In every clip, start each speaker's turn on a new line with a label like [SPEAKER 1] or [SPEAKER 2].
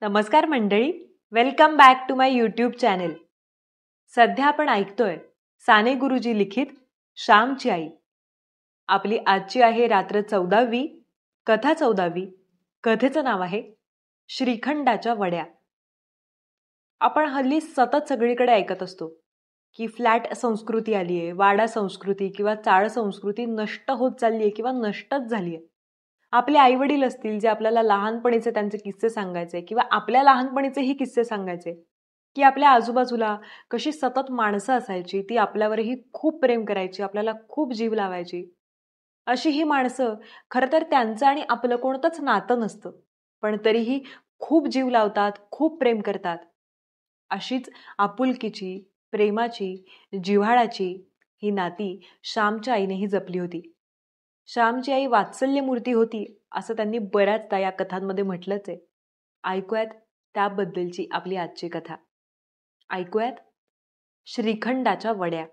[SPEAKER 1] नमस्कार मंडळी, welcome back to my YouTube channel. सध्या आपण ऐकतोय साने गुरुजी लिखित श्यामची आई. आपली आजची आहे रात्र 14वी, कथा 14वी. कथेचं नाव आहे श्रीखंडाच्या वड्या. आपण हल्ली सतत सगळीकडे ऐकत असतो की फ्लॅट संस्कृती आली आहे, वाडा संस्कृती किंवा चाळ संस्कृती नष्ट होत चालली आहे किंवा नष्टच झाली आहे. आपले आई वडील असतील जे आपल्याला लहानपणीचे त्यांचे किस्से सांगायचे किंवा आपल्या लहानपणीचेही किस्से सांगायचे की आपल्या आजूबाजूला कशी सतत माणसं असायची, ती आपल्यावरही खूप प्रेम करायची, आपल्याला खूप जीव लावायची. अशी ही माणसं खरं तर त्यांचं आणि आपलं कोणतंच नातं नसतं, पण तरीही खूप जीव लावतात, खूप प्रेम करतात. अशीच आपुलकीची, प्रेमाची, जिव्हाळ्याची ही नाती श्यामच्या आईनेही जपली होती. श्यामची आई वात्सल्य मूर्ती होती असं त्यांनी बऱ्याचदा या कथांमध्ये म्हटलंच आहे. ऐकूयात त्याबद्दलची आपली आजची कथा. ऐकूयात श्रीखंडाच्या वड्या.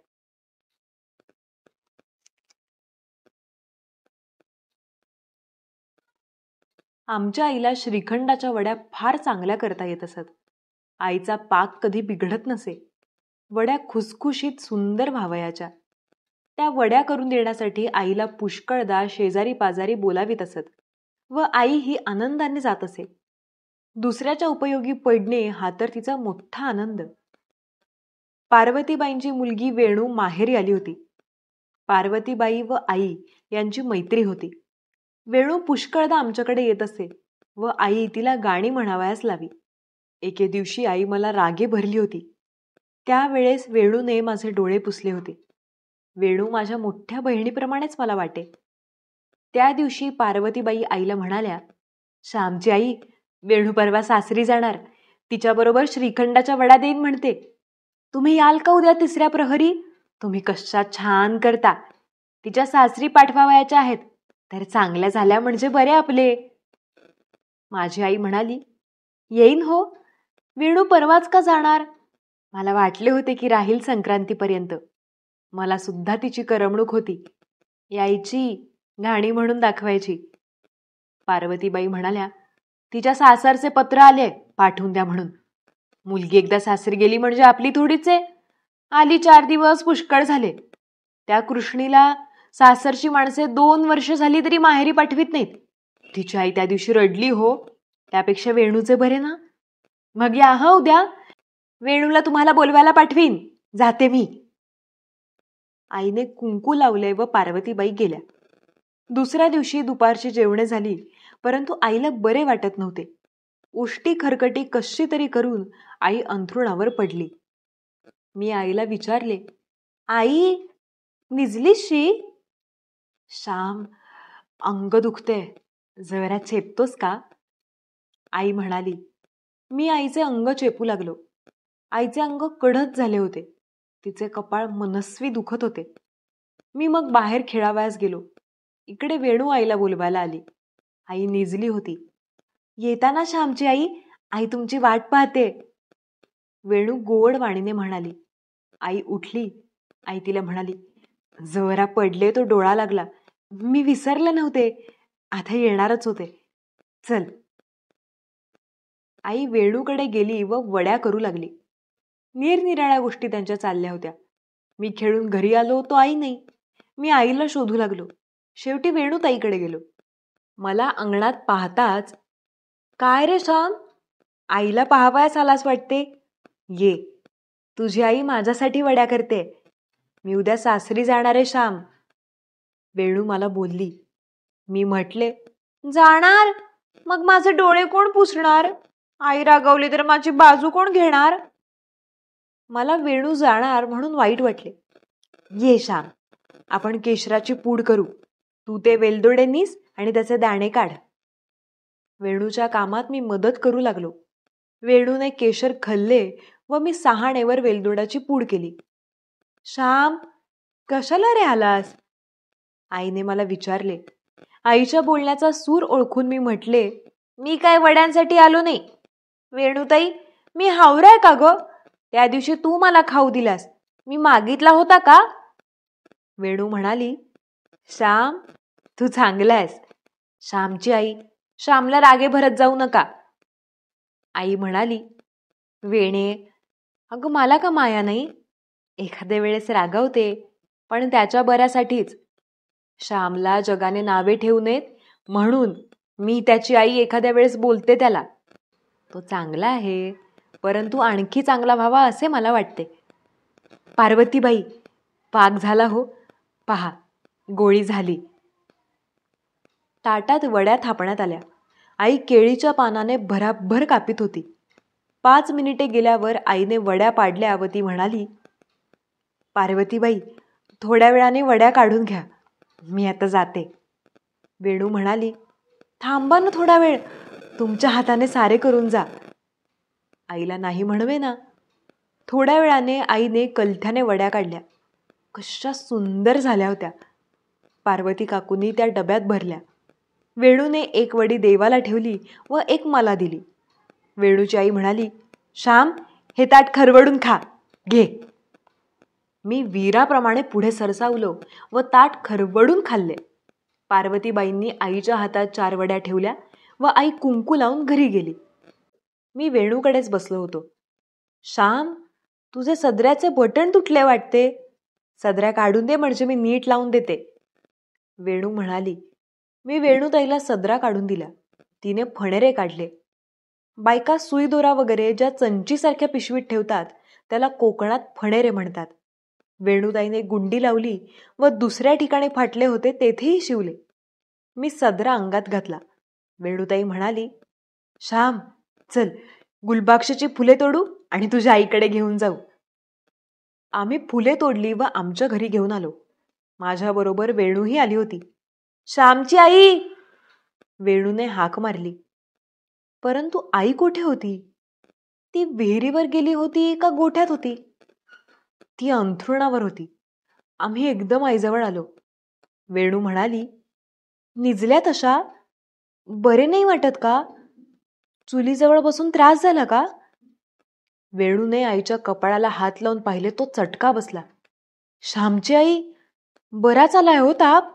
[SPEAKER 1] आमच्या आईला श्रीखंडाच्या वड्या फार चांगल्या करता येत असत. आईचा पाक कधी बिघडत नसे. वड्या खुसखुशीत सुंदर व्हावयाच्या. त्या वड्या करून देण्यासाठी आईला पुष्कळदा शेजारी पाजारी बोलावीत असत व आई ही आनंदाने जात असे. दुसऱ्याच्या उपयोगी पडणे हा तर तिचा मोठा आनंद. पार्वतीबाईंची मुलगी वेणू माहेरी आली होती. पार्वतीबाई व आई यांची मैत्री होती. वेणू पुष्कळदा आमच्याकडे येत असे व आई तिला गाणी म्हणावयास लावी. एके दिवशी आई मला रागे भरली होती. त्यावेळेस वेणूने माझे डोळे पुसले होते. वेणू माझ्या मोठ्या बहिणीप्रमाणेच मला वाटे. त्या दिवशी पार्वतीबाई आईला म्हणाल्या, श्यामची आई, वेणू परवा सासरी जाणार, तिच्याबरोबर श्रीखंडाच्या वड्या देईन म्हणते. तुम्ही याल का उद्या तिसऱ्या प्रहरी? तुम्ही कशा छान करता. तिच्या सासरी पाठवावयाच्या आहेत, तर चांगल्या झाल्या म्हणजे बरे आपले. माझी आई म्हणाली, येईन हो. वेणू परवाच का जाणार? मला वाटले होते की राहील संक्रांतीपर्यंत. मला सुद्धा तिची करमणूक होती. यायची, गाणी म्हणून दाखवायची. पार्वतीबाई म्हणाल्या, तिच्या सासरचे पत्र आले, पाठवून द्या म्हणून. मुलगी एकदा सासरी गेली म्हणजे आपली थोडीच आहे. आली 4 दिवस पुष्कळ झाले. त्या कृष्णीला सासरची माणसे 2 वर्ष झाली तरी माहेरी पाठवीत नाहीत. तिची आई त्या दिवशी रडली हो. त्यापेक्षा वेणूचे बरे ना. मग या हा उद्या. वेणूला तुम्हाला बोलवायला पाठवीन. जाते मी. आईने कुंकू लावले व पार्वतीबाई गेल्या. दुसऱ्या दिवशी दुपारची जेवणे झाली, परंतु आईला बरे वाटत नव्हते. उष्टी खरकटी कशी तरी करून आई अंथरुणावर पडली. मी आईला विचारले, आई, निजलीशी? श्याम, अंग दुखते, जरा चेपतोस का? आई म्हणाली. मी आईचे अंग चेपू लागलो. आईचे अंग कडक झाले होते. तिचे कपाळ मनस्वी दुखत होते. मी मग बाहेर खेळावयास गेलो. इकडे वेणू आईला बोलवायला आली. आई निजली होती. येताना श्यामची आई, आई तुमची वाट पाहते. वेणू गोड वाणीने म्हणाली. आई उठली. आई तिला म्हणाली, जरा पडले तो डोळा लागला. मी विसरले नव्हते, आता येणारच होते. चल. आई वेणूकडे गेली व वड्या करू लागली. निरनिराळ्या गोष्टी त्यांच्या चालल्या होत्या. मी खेळून घरी आलो तो आई नाही. मी आईला शोधू लागलो. शेवटी वेणूताईकडे गेलो. मला अंगणात पाहताच, काय रे श्याम, आईला पाहावयास आलास वाटते. ये, तुझी आई माझ्यासाठी वड्या करते. मी उद्या सासरी जाणार आहे श्याम. वेणू मला बोलली. मी म्हटले, जाणार? मग माझे डोळे कोण पुसणार? आई रागवली तर माझी बाजू कोण घेणार? मला वेणू जाणार म्हणून वाईट वाटले. ये श्याम, आपण केशराची पूड करू. तू ते वेलदोडे नीस आणि त्याचे दाणे काढ. वेणूच्या कामात मी मदत करू लागलो. वेणूने केशर खल्ले व मी सहाणेवर वेलदोड्याची पूड केली. श्याम, कशाला रे आलास? आईने मला विचारले. आईच्या बोलण्याचा सूर ओळखून मी म्हटले, मी काय वड्यांसाठी आलो नाही. वेणूताई, मी हावराय का ग? त्या दिवशी तू मला खाऊ दिलास, मी मागितला होता का? वेणू म्हणाली, श्याम, तू चांगला आहेस. श्यामची आई, श्यामला रागे भरत जाऊ नका. आई म्हणाली, वेणे, अगं मला का माया नाही? एखाद्या वेळेस रागवते, पण त्याच्या बऱ्यासाठीच. श्यामला जगाने नावे ठेवू नयेत म्हणून मी त्याची आई एखाद्या वेळेस बोलते त्याला. तो चांगला आहे, परंतु आणखी चांगला व्हावा असे मला वाटते. पार्वतीबाई, पाक झाला हो. पहा, गोळी झाली. ताटात वड्या थापण्यात आल्या. आई केळीच्या पानाने भराभर कापीत होती. 5 मिनिटे गेल्यावर आईने वड्या पाडल्या व ती म्हणाली, पार्वतीबाई, थोड्या वेळाने वड्या काढून घ्या, मी आता जाते. वेणू म्हणाली, थांबा ना थोडा वेळ, तुमच्या हाताने सारे करून जा. आईला नाही म्हणवे ना. थोड्या वेळाने आईने कलथ्याने वड्या काढल्या. कशा सुंदर झाल्या होत्या. पार्वती काकूंनी त्या डब्यात भरल्या. वेणूने एक वडी देवाला ठेवली व एक मला दिली. वेणूची आई म्हणाली, श्याम, हे ताट खरवडून खा, घे. मी वीराप्रमाणे पुढे सरसावलो व ताट खरवडून खाल्ले. पार्वतीबाईंनी आईच्या हातात 4 वड्या ठेवल्या व आई कुंकू लावून घरी गेली. मी वेणूकडेच बसलो होतो. श्याम, तुझे सदऱ्याचे बटण तुटले वाटते. सदऱ्या काढून दे म्हणजे मी नीट लावून देते. वेणू म्हणाली. मी वेणूताईला सदरा काढून दिला. तिने फणेरे काढले. बायका सुई दोरा वगैरे ज्या चंचीसारख्या पिशवीत ठेवतात त्याला कोकणात फणेरे म्हणतात. वेणूताईने गुंडी लावली व दुसऱ्या ठिकाणी फाटले होते तेथेही शिवले. मी सदरा अंगात घातला. वेणूताई म्हणाली, श्याम, चल गुलबक्षाची फुले तोडू आणि तुझ्या आईकडे घेऊन जाऊ. आम्ही फुले तोडली व आमच्या घरी घेऊन आलो. माझ्याबरोबर वेणूही आली होती. श्यामची आई, वेणूने हाक मारली. परंतु आई कुठे होती? ती विहिरीवर गेली होती का गोठ्यात होती? ती अंथरुणावर होती. आम्ही एकदम आईजवळ आलो. वेणू म्हणाली, निजल्या तशा? बरे नाही वाटत का? चुलीजवळ बसून त्रास झाला का? वेणूने आईच्या कपाळाला हात लावून पाहिले तो चटका बसला. श्यामची आई, बराच आलाय हो ताप.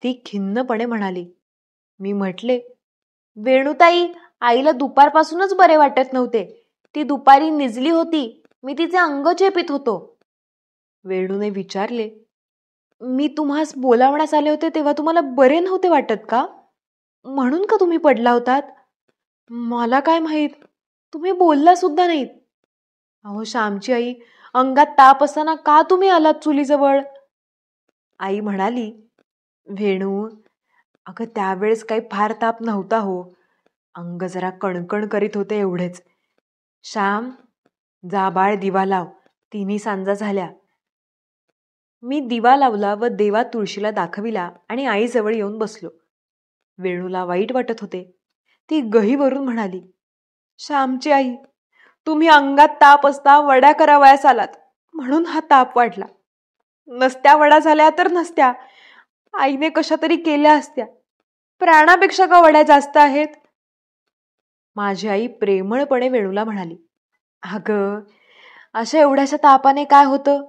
[SPEAKER 1] ती खिन्नपणे म्हणाली. मी म्हटले, वेणूताई, आईला दुपारपासूनच बरे वाटत नव्हते. ती दुपारी निजली होती, मी तिचे अंग चेपीत होतो. वेणूने विचारले, मी तुम्हास बोलावण्यास आले होते तेव्हा तुम्हाला बरे नव्हते वाटत का? म्हणून का तुम्ही पडला होतात? मला काय माहीत, तुम्ही बोलला सुद्धा नाहीत. अहो श्यामची आई, अंगात ताप असताना का तुम्ही आलात चुलीजवळ? आई म्हणाली, वेणू, अगं त्यावेळेस काही फार ताप नव्हता हो. अंग जरा कणकण करीत होते एवढेच. श्याम, जा बाळ दिवा लाव, 3 सांजा झाल्या. मी दिवा लावला व देवा तुळशीला दाखविला आणि आईजवळ येऊन बसलो. वेणूला वाईट वाटत होते. ती गहीवरून म्हणाली, श्यामची आई, तुम्ही अंगात ताप असता वड्या करावयास आलात म्हणून हा ताप वाढला. नसत्या वड्या झाल्या तर नसत्या, आईने कशा तरी केल्या असत्या. प्राणापेक्षा का वड्या जास्त आहेत? माझी आई प्रेमळपणे वेणूला म्हणाली, अगं, अशा एवढ्याशा तापाने काय होतं?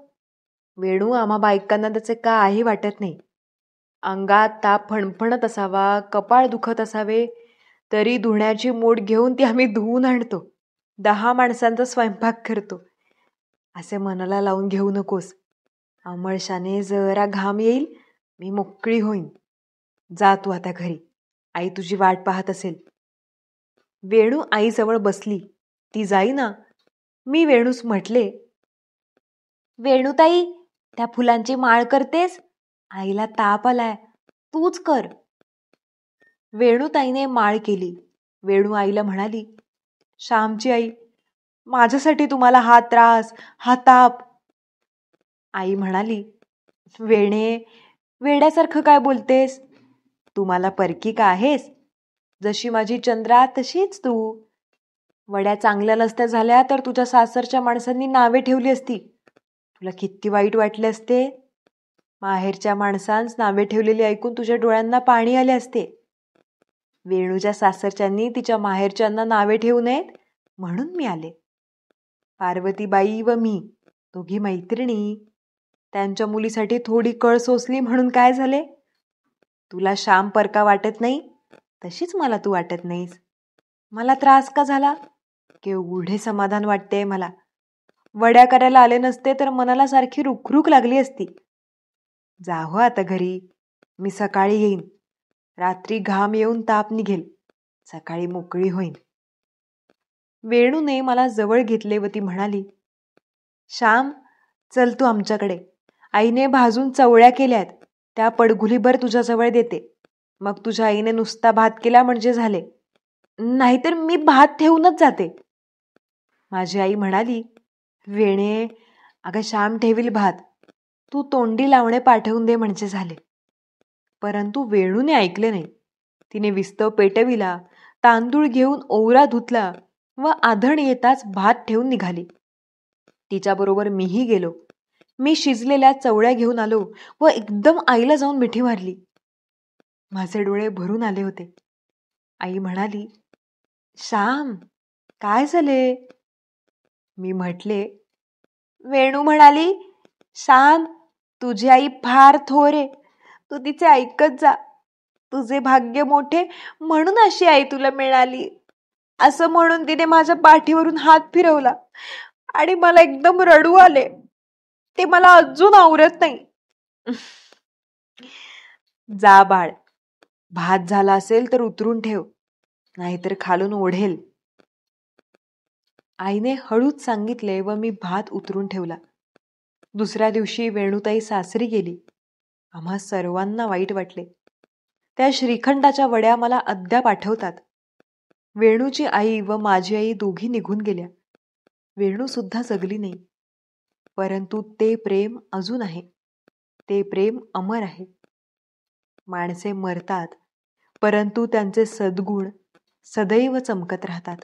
[SPEAKER 1] वेणू, आम्हा बायकांना त्याचे काही वाटत नाही. अंगात ताप फणफणत असावा, कपाळ दुखत असावे, तरी धुण्याची मूठ घेऊन ती आम्ही धुवून आणतो. 10 माणसांचा स्वयंपाक करतो. असे मनाला लावून घेऊ नकोस. अमळशाने जरा घाम येईल, मी मोकळी होईन. जा तू आता घरी, आई तुझी वाट पाहत असेल. वेणू आईजवळ बसली. ती जाईना. मी वेणूस म्हटले, वेणूताई, त्या फुलांची माळ करतेस? आईला ताप आलाय, तूच कर. वेणूताईने माळ केली. वेणू आईला म्हणाली, श्यामची आई, माझ्यासाठी तुम्हाला हा त्रास, हा ताप. आई म्हणाली, वेणे, वेड्यासारखं काय बोलतेस? तू मला परकी का आहेस? जशी माझी चंद्रा तशीच तू. वड्या चांगल्या नसत्या झाल्या तर तुझ्या सासरच्या माणसांनी नावे ठेवली असती. तुला किती वाईट वाटले असते. माहेरच्या माणसांस नावे ठेवलेली ऐकून तुझ्या डोळ्यांना पाणी आले असते. वेणूच्या सासरच्यांनी तिच्या माहेरच्यांना नावे ठेवू नयेत म्हणून मी आले. पार्वतीबाई व मी दोघी मैत्रिणी. त्यांच्या मुलीसाठी थोडी कळ सोसली म्हणून काय झाले? तुला श्याम परका वाटत नाही, तशीच मला तू वाटत नाहीस. मला त्रास का झाला? केवढे समाधान वाटतेय मला. वड्या करायला आले नसते तर मनाला सारखी रुखरुख लागली असती. जा हो आता घरी, मी सकाळी येईन. रात्री घाम येऊन ताप निघेल, सकाळी मोकळी होईन. वेणूने मला जवळ घेतले व ती म्हणाली, श्याम, चल तू आमच्याकडे. आईने भाजून चवळ्या केल्यात, त्या पडघुलीभर तुझ्याजवळ देते. मग तुझ्या आईने नुसता भात केला म्हणजे झाले, नाहीतर मी भात ठेवूनच जाते. माझी आई म्हणाली, वेणे, अगं श्याम ठेवील भात, तू तोंडी लावणे पाठवून दे म्हणजे झाले. परंतु वेणूने ऐकले नाही. तिने विस्तव पेटविला, तांदूळ घेऊन ओवरा धुतला व आधण येताच भात ठेवून निघाली. तिच्याबरोबर मीही गेलो. मी शिजलेल्या चवळ्या घेऊन आलो व एकदम आईला जाऊन मिठी मारली. माझे डोळे भरून आले होते. आई म्हणाली, श्याम, काय झाले? मी म्हटले, वेणू म्हणाली, श्याम, तुझी आई फार थोर आहे, तू तिचे ऐकत जा. तुझे भाग्य मोठे म्हणून अशी आई तुला मिळाली. असं म्हणून तिने माझ्या पाठीवरून हात फिरवला आणि मला एकदम रडू आले. ते मला अजून आवरत नाही. जा बाळ, भात झाला असेल तर उतरून ठेव, नाहीतर खालून ओढेल. आईने हळूच सांगितले व मी भात उतरून ठेवला. दुसऱ्या दिवशी वेणूताई सासरी गेली. आम्हा सर्वांना वाईट वाटले. त्या श्रीखंडाच्या वड्या मला अद्याप आठवतात. वेणूची आई व माझी आई दोघी निघून गेल्या. वेणू सुद्धा जगली नाही. परंतु ते प्रेम अजून आहे. ते प्रेम अमर आहे. माणसे मरतात, परंतु त्यांचे सद्गुण सदैव चमकत राहतात.